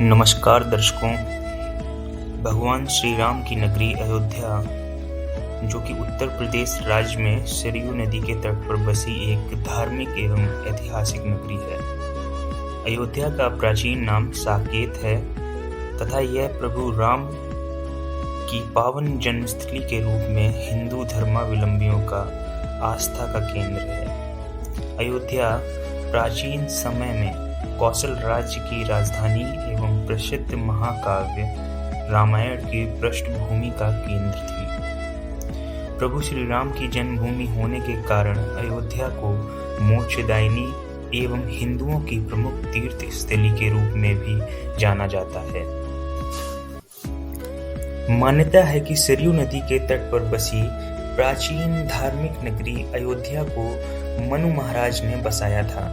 नमस्कार दर्शकों। भगवान श्री राम की नगरी अयोध्या, जो कि उत्तर प्रदेश राज्य में सरयू नदी के तट पर बसी एक धार्मिक एवं ऐतिहासिक नगरी है। अयोध्या का प्राचीन नाम साकेत है तथा यह प्रभु राम की पावन जन्मस्थली के रूप में हिंदू धर्मावलंबियों का आस्था का केंद्र है। अयोध्या प्राचीन समय में कौशल राज्य की राजधानी एवं प्रसिद्ध महाकाव्य रामायण की पृष्ठभूमि का केंद्र थी। प्रभु श्री राम की जन्मभूमि होने के कारण अयोध्या को मोक्षदायिनी एवं हिंदुओं की प्रमुख तीर्थ स्थली के रूप में भी जाना जाता है। मान्यता है कि सरयू नदी के तट पर बसी प्राचीन धार्मिक नगरी अयोध्या को मनु महाराज ने बसाया था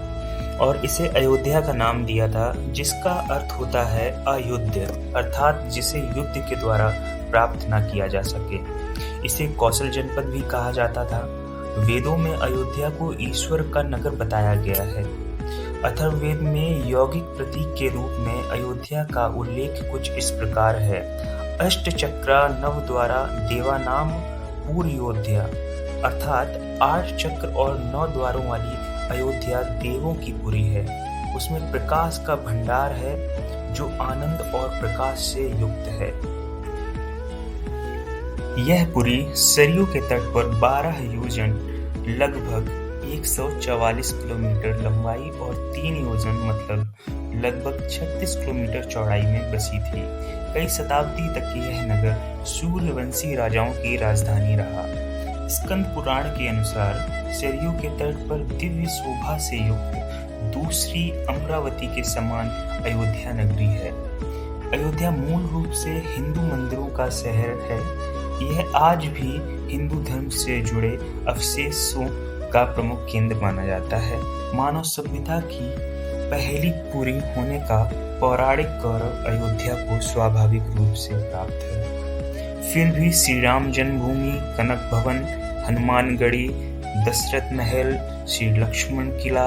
और इसे अयोध्या का नाम दिया था, जिसका अर्थ होता है अयुद्ध, अर्थात जिसे युद्ध के द्वारा प्राप्त न किया जा सके। इसे कौशल जनपद भी कहा जाता था। वेदों में अयोध्या को ईश्वर का नगर बताया गया है। अथर्ववेद में यौगिक प्रतीक के रूप में अयोध्या का उल्लेख कुछ इस प्रकार है। अष्टचक्रा नव द्वारा देवानाम पूर्योध्या, अर्थात 8 चक्र और 9 द्वारों वाली अयोध्या देवों की पुरी है। उसमें प्रकाश का भंडार है जो आनंद और प्रकाश से युक्त है। यह पुरी सरयू के तट पर 12 योजन लगभग 144 किलोमीटर लंबाई और 3 योजन मतलब लगभग 36 किलोमीटर चौड़ाई में बसी थी। कई शताब्दी तक यह नगर सूर्यवंशी राजाओं की राजधानी रहा। स्कंद पुराण के अनुसार सरयू के तट पर दिव्य शोभा से युक्त दूसरी अमरावती के समान अयोध्या नगरी है। अयोध्या मूल रूप से हिंदू मंदिरों का शहर है। यह आज भी हिंदू धर्म से जुड़े अवशेषों का प्रमुख केंद्र माना जाता है। मानव सभ्यता की पहली पुरी होने का पौराणिक गौरव अयोध्या को स्वाभाविक रूप से प्राप्त है। फिर भी श्री राम जन्मभूमि, कनक भवन, हनुमानगढ़ी, दशरथ महल, श्री लक्ष्मण किला,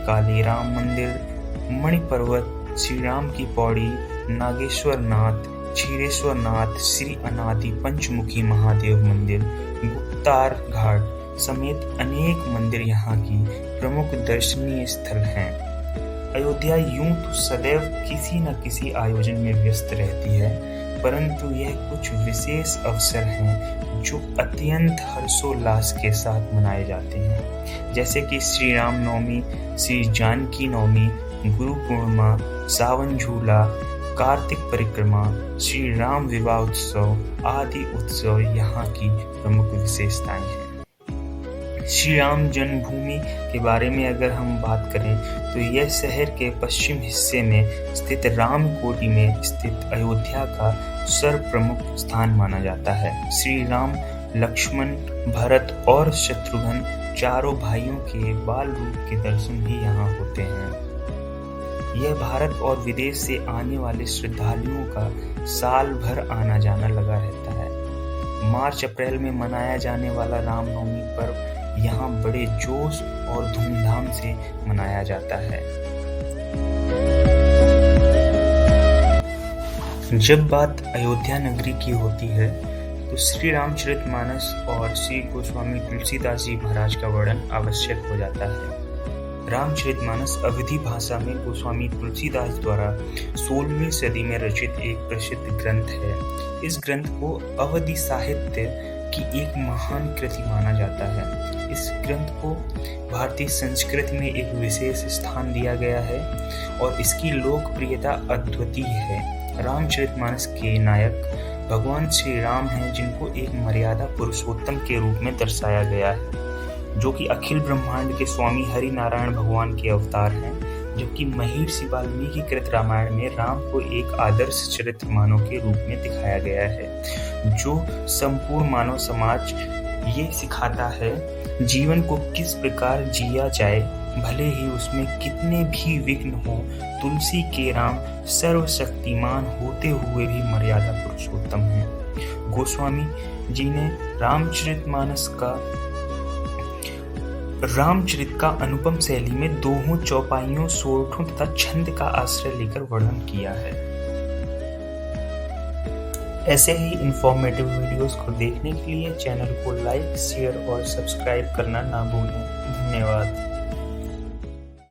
काली राम मंदिर, मणि पर्वत, श्री राम की पौड़ी, नागेश्वर नाथ, क्षीरेश्वर नाथ, श्री अनादि पंचमुखी महादेव मंदिर, गुप्तार घाट समेत अनेक मंदिर यहाँ की प्रमुख दर्शनीय स्थल हैं। अयोध्या यूं तो सदैव किसी न किसी आयोजन में व्यस्त रहती है, परंतु यह कुछ विशेष अवसर हैं जो अत्यंत हर्षोल्लास के साथ मनाए जाते हैं, जैसे कि श्री राम नवमी, श्री जानकी नवमी, गुरु पूर्णिमा, सावन झूला, कार्तिक परिक्रमा, श्री राम विवाह उत्सव आदि उत्सव यहाँ की प्रमुख विशेषताएं हैं। श्री राम जन्मभूमि के बारे में अगर हम बात करें तो यह शहर के पश्चिम हिस्से में स्थित रामकोटी में स्थित अयोध्या का सर्वप्रमुख स्थान माना जाता है। श्री राम, लक्ष्मण, भरत और शत्रुघ्न चारों भाइयों के बाल रूप के दर्शन भी यहाँ होते हैं। यह भारत और विदेश से आने वाले श्रद्धालुओं का साल भर आना जाना लगा रहता है। मार्च अप्रैल में मनाया जाने वाला रामनवमी पर्व यहाँ बड़े जोश और धूमधाम से मनाया जाता है। जब बात अयोध्या नगरी की होती है तो श्री रामचरितमानस और श्री गोस्वामी तुलसीदास जी महाराज का वर्णन आवश्यक हो जाता है। रामचरितमानस अवधी भाषा में गोस्वामी तुलसीदास द्वारा 16वीं सदी में रचित एक प्रसिद्ध ग्रंथ है। इस ग्रंथ को अवधी साहित्य की एक महान कृति माना जाता है। इस ग्रंथ को भारतीय संस्कृति में एक विशेष स्थान दिया गया है और इसकी लोकप्रियता अद्वितीय है। रामचरितमानस के नायक भगवान श्री राम हैं, जिनको एक मर्यादा पुरुषोत्तम के रूप में दर्शाया गया है, जो कि अखिल ब्रह्मांड के स्वामी हरि नारायण भगवान के अवतार हैं। जबकि महर्षि वाल्मीकि कृत रामायण में राम को एक आदर्श चरित्र मानव के रूप में दिखाया गया है, जो संपूर्ण मानव समाज ये सिखाता है जीवन को किस प्रकार जिया जाए, भले ही उसमें कितने भी विघ्न हो। तुलसी के राम सर्वशक्तिमान होते हुए भी मर्यादा पुरुषोत्तम है। गोस्वामी जी ने रामचरित का अनुपम शैली में दोहों, चौपाइयों, सोरठों तथा छंद का आश्रय लेकर वर्णन किया है। ऐसे ही इंफॉर्मेटिव वीडियोस को देखने के लिए चैनल को लाइक, शेयर और सब्सक्राइब करना ना भूलें। धन्यवाद।